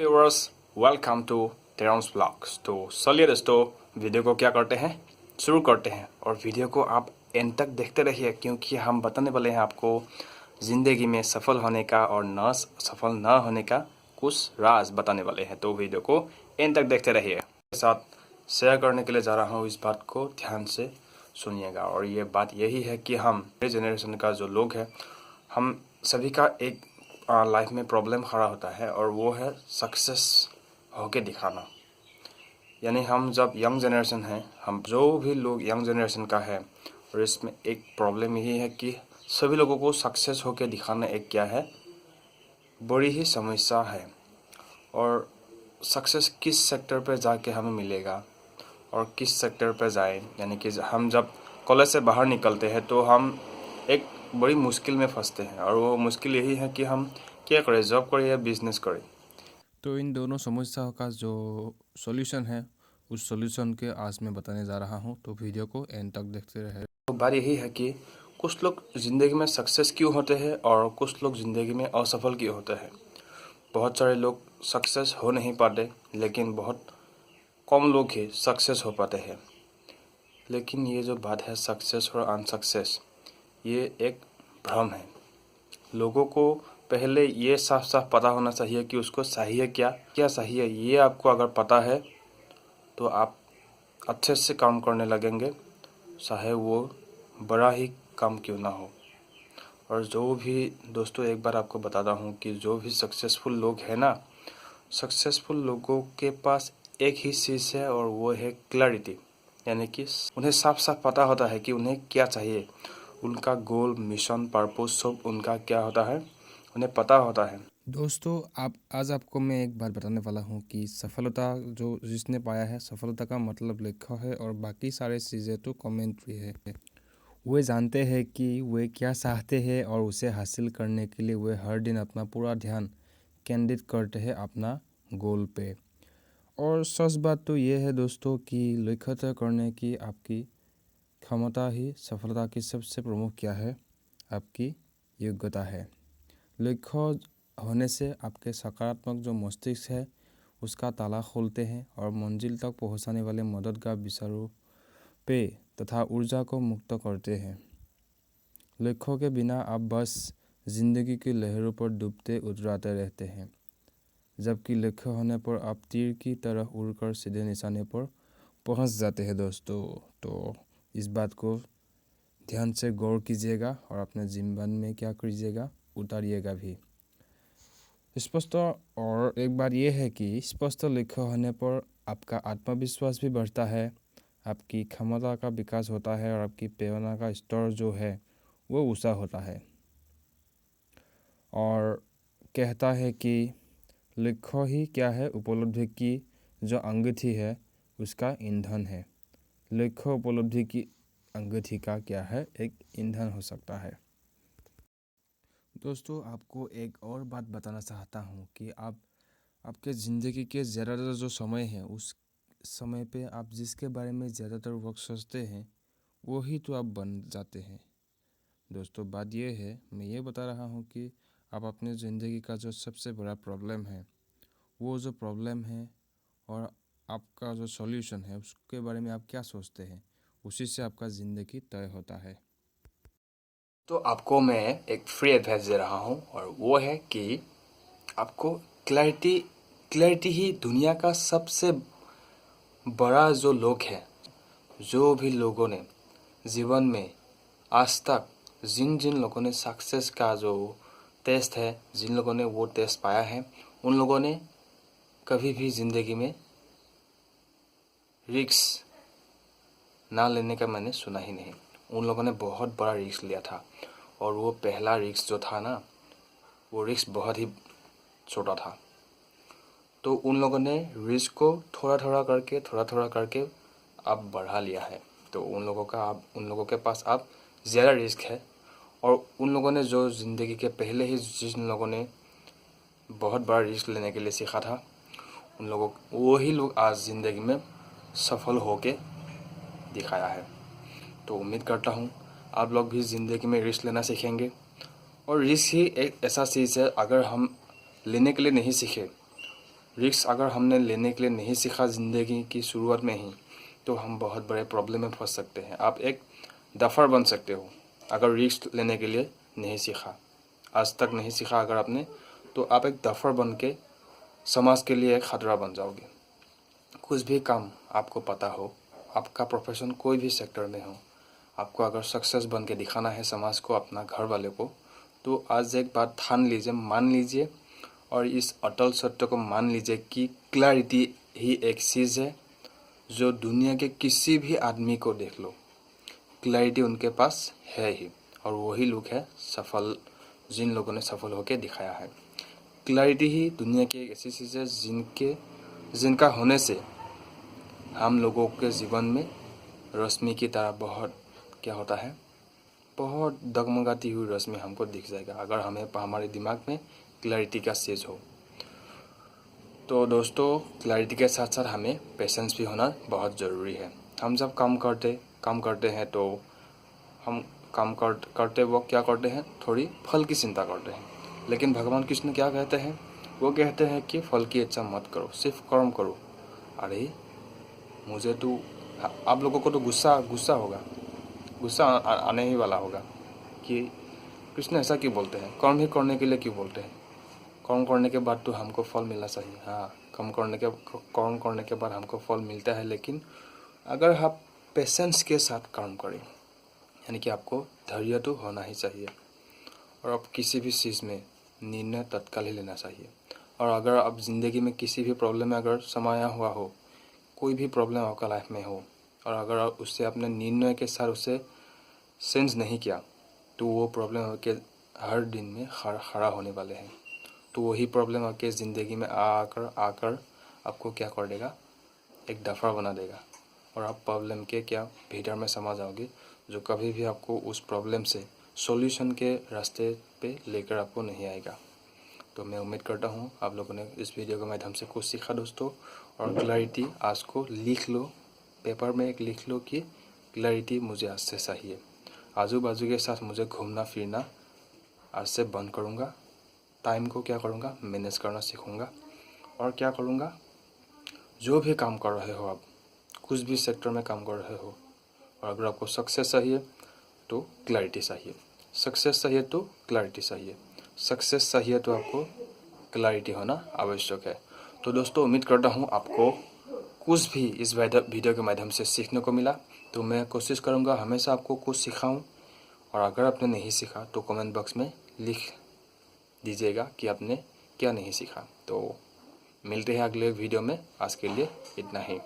Viewers, welcome to Terron's blogs. तो चलिए दोस्तों, वीडियो को क्या करते हैं, शुरू करते हैं। और वीडियो को आप एंड तक देखते रहिए, क्योंकि हम बताने वाले हैं आपको ज़िंदगी में सफल होने का और न सफल न होने का कुछ राज बताने वाले हैं। तो वीडियो को एंड तक देखते रहिए। के साथ शेयर करने के लिए जा रहा हूँ, इस बात को ध्यान से सुनिएगा। और ये बात यही है कि हम जनरेशन का जो लोग हैं, हम सभी का एक लाइफ में प्रॉब्लम खड़ा होता है, और वो है सक्सेस होके दिखाना। यानी हम जब यंग जनरेशन हैं, हम जो भी लोग यंग जनरेशन का है, और इसमें एक प्रॉब्लम यही है कि सभी लोगों को सक्सेस होके दिखाना एक क्या है, बड़ी ही समस्या है। और सक्सेस किस सेक्टर पे जाके हमें मिलेगा और किस सेक्टर पे जाए, यानी कि हम जब कॉलेज से बाहर निकलते हैं तो हम एक बड़ी मुश्किल में फंसते हैं। और वो मुश्किल यही है कि हम क्या करें, जॉब करें या बिजनेस करें। तो इन दोनों समस्याओं का जो सॉल्यूशन है, उस सॉल्यूशन के आज मैं बताने जा रहा हूँ। तो वीडियो को एंड तक देखते रहे। तो बात यही है कि कुछ लोग ज़िंदगी में सक्सेस क्यों होते हैं और कुछ लोग ज़िंदगी में असफल क्यों होते हैं। बहुत सारे लोग सक्सेस हो नहीं पाते, लेकिन बहुत कम लोग ही सक्सेस हो पाते हैं। लेकिन ये जो बात है सक्सेस और अनसक्सेस, ये एक भ्रम है। लोगों को पहले ये साफ साफ पता होना चाहिए कि उसको सही है क्या सही है। ये आपको अगर पता है तो आप अच्छे से काम करने लगेंगे, चाहे वो बड़ा ही काम क्यों ना हो। और जो भी दोस्तों, एक बार आपको बताता हूँ कि जो भी सक्सेसफुल लोग हैं ना, सक्सेसफुल लोगों के पास एक ही चीज़ है, और वो है क्लैरिटी। यानी कि उन्हें साफ साफ पता होता है कि उन्हें क्या चाहिए। उनका गोल, मिशन, पर्पस सब उनका क्या होता है, उन्हें पता होता है। दोस्तों, आज आपको मैं एक बात बताने वाला हूँ कि सफलता जो जिसने पाया है, सफलता का मतलब लिखा है, और बाकी सारे चीज़ें तो कमेंट्री है। वे जानते हैं कि वे क्या चाहते हैं, और उसे हासिल करने के लिए वे हर दिन अपना पूरा ध्यान केंद्रित करते हैं अपना गोल पे। और सच बात तो ये है दोस्तों कि लक्ष्य तय करने की आपकी क्षमता ही सफलता की सबसे प्रमुख क्या है, आपकी योग्यता है। लक्ष्य होने से आपके सकारात्मक जो मस्तिष्क है, उसका ताला खोलते हैं और मंजिल तक पहुंचाने वाले मददगार विचारों पे तथा ऊर्जा को मुक्त करते हैं। लक्ष्यों के बिना आप बस जिंदगी की लहरों पर डूबते उतराते रहते हैं, जबकि लक्ष्य होने पर आप तीर की तरह उड़कर सीधे निशाने पर पहुंच जाते हैं दोस्तों। तो इस बात को ध्यान से गौर कीजिएगा और अपने जीवन में क्या कीजिएगा, उतारिएगा भी स्पष्ट। और एक बात यह है कि स्पष्ट लक्ष्य होने पर आपका आत्मविश्वास भी बढ़ता है, आपकी क्षमता का विकास होता है, और आपकी प्रेरणा का स्तर जो है वो ऊंचा होता है। और कहता है कि लक्ष्य ही क्या है, उपलब्धि की जो अंगीठी है उसका ईंधन है। लक्ष्य उपलब्धि की अंगीठी का क्या है, एक ईंधन हो सकता है। दोस्तों, आपको एक और बात बताना चाहता हूँ कि आप आपके ज़िंदगी के ज़्यादातर जो समय है, उस समय पे आप जिसके बारे में ज़्यादातर वक्त सोचते हैं, वो ही तो आप बन जाते हैं। दोस्तों, बात ये है, मैं ये बता रहा हूँ कि आप अपनी ज़िंदगी का जो सबसे बड़ा प्रॉब्लम है, वो जो प्रॉब्लम है और आपका जो सॉल्यूशन है, उसके बारे में आप क्या सोचते हैं, उसी से आपका ज़िंदगी तय होता है। तो आपको मैं एक फ्री एडवाइस दे रहा हूँ, और वो है कि आपको क्लैरिटी ही दुनिया का सबसे बड़ा जो लोग है। जो भी लोगों ने जीवन में आज तक जिन जिन लोगों ने सक्सेस का जो टेस्ट है, जिन लोगों ने वो टेस्ट पाया है, उन लोगों ने कभी भी ज़िंदगी में रिस्क ना लेने का मैंने सुना ही नहीं। उन लोगों ने बहुत बड़ा रिस्क लिया था, और वो पहला रिस्क जो था ना, वो रिस्क बहुत ही छोटा था। तो उन लोगों ने रिस्क को थोड़ा थोड़ा करके अब बढ़ा लिया है। तो उन लोगों के पास अब ज़्यादा रिस्क है। और उन लोगों ने जो ज़िंदगी के पहले ही जिन लोगों ने बहुत बड़ा रिस्क लेने के लिए सीखा था, वही लोग आज ज़िंदगी में सफल होके दिखाया है। तो उम्मीद करता हूँ आप लोग भी ज़िंदगी में रिस्क लेना सीखेंगे। और रिस्क ही एक ऐसा चीज़ है, अगर हम लेने के लिए नहीं सीखे रिस्क अगर हमने लेने के लिए नहीं सीखा ज़िंदगी की शुरुआत में ही, तो हम बहुत बड़े प्रॉब्लम में फंस सकते हैं। आप एक डफर बन सकते हो अगर रिस्क लेने के लिए नहीं सीखा, आज तक नहीं सीखा अगर आपने, तो आप एक डफर बन के समाज के लिए एक खतरा बन जाओगे। कुछ भी काम आपको पता हो, आपका प्रोफेशन कोई भी सेक्टर में हो, आपको अगर सक्सेस बन के दिखाना है समाज को, अपना घर वाले को, तो आज एक बात ठान लीजिए, मान लीजिए और इस अटल सत्य को मान लीजिए कि क्लैरिटी ही एक चीज़ है जो दुनिया के किसी भी आदमी को देख लो, क्लैरिटी उनके पास है ही, और वही लोग है सफल, जिन लोगों ने सफल होकर दिखाया है। क्लैरिटी ही दुनिया की एक ऐसी चीज़ है जिनका होने से हम लोगों के जीवन में रोशनी की तरह बहुत क्या होता है, बहुत डगमगाती हुई रोशनी हमको दिख जाएगा अगर हमें हमारे दिमाग में क्लैरिटी का सेज हो। तो दोस्तों, क्लैरिटी के साथ साथ हमें पेशेंस भी होना बहुत ज़रूरी है। हम जब काम करते हैं तो हम करते वक्त क्या करते हैं, थोड़ी फल की चिंता करते हैं। लेकिन भगवान कृष्ण क्या कहते हैं, वो कहते हैं कि फल की इच्छा मत करो, सिर्फ कर्म करो। अरे मुझे तो, आप लोगों को तो गुस्सा होगा, गुस्सा आने ही वाला होगा कि कृष्ण ऐसा क्यों बोलते हैं, कर्म ही करने के लिए क्यों बोलते हैं, कर्म करने के बाद तो हमको फल मिलना चाहिए। हाँ, कर्म करने के बाद हमको फल मिलता है, लेकिन अगर आप पेशेंस के साथ कर्म करें, यानी कि आपको धैर्य तो होना ही चाहिए, और आप किसी भी चीज़ में निर्णय तत्काल ही लेना चाहिए। और अगर आप ज़िंदगी में किसी भी प्रॉब्लम में अगर समाया हुआ हो, कोई भी प्रॉब्लम आपका लाइफ में हो, और अगर आप उससे अपने निर्णय के साथ उससे सेंस नहीं किया, तो वो प्रॉब्लम आपके हर दिन में खड़ा होने वाले हैं। तो वही प्रॉब्लम आपके ज़िंदगी में आकर आपको क्या कर देगा, एक दफ़ा बना देगा, और आप प्रॉब्लम के क्या भीतर में समा जाओगे, जो कभी भी आपको उस प्रॉब्लम से सॉल्यूशन के रास्ते पे लेकर आपको नहीं आएगा। तो मैं उम्मीद करता हूँ आप लोगों ने इस वीडियो के माध्यम से कुछ सीखा दोस्तों। और क्लैरिटी आज को लिख लो, पेपर में एक लिख लो कि क्लैरिटी मुझे आज से चाहिए। आजू बाजू के साथ मुझे घूमना फिरना आज से बंद करूँगा। टाइम को क्या करूँगा, मैनेज करना सीखूँगा। और क्या करूँगा, जो भी काम कर रहे हो आप, कुछ भी सेक्टर में काम कर रहे हो, और अगर आपको सक्सेस चाहिए तो क्लैरिटी चाहिए, सक्सेस चाहिए तो क्लैरिटी चाहिए, सक्सेस चाहिए तो आपको क्लैरिटी होना आवश्यक है। तो दोस्तों, उम्मीद करता हूँ आपको कुछ भी इस वीडियो के माध्यम से सीखने को मिला। तो मैं कोशिश करूँगा हमेशा आपको कुछ सिखाऊँ, और अगर आपने नहीं सीखा तो कमेंट बॉक्स में लिख दीजिएगा कि आपने क्या नहीं सीखा। तो मिलते हैं अगले वीडियो में, आज के लिए इतना ही।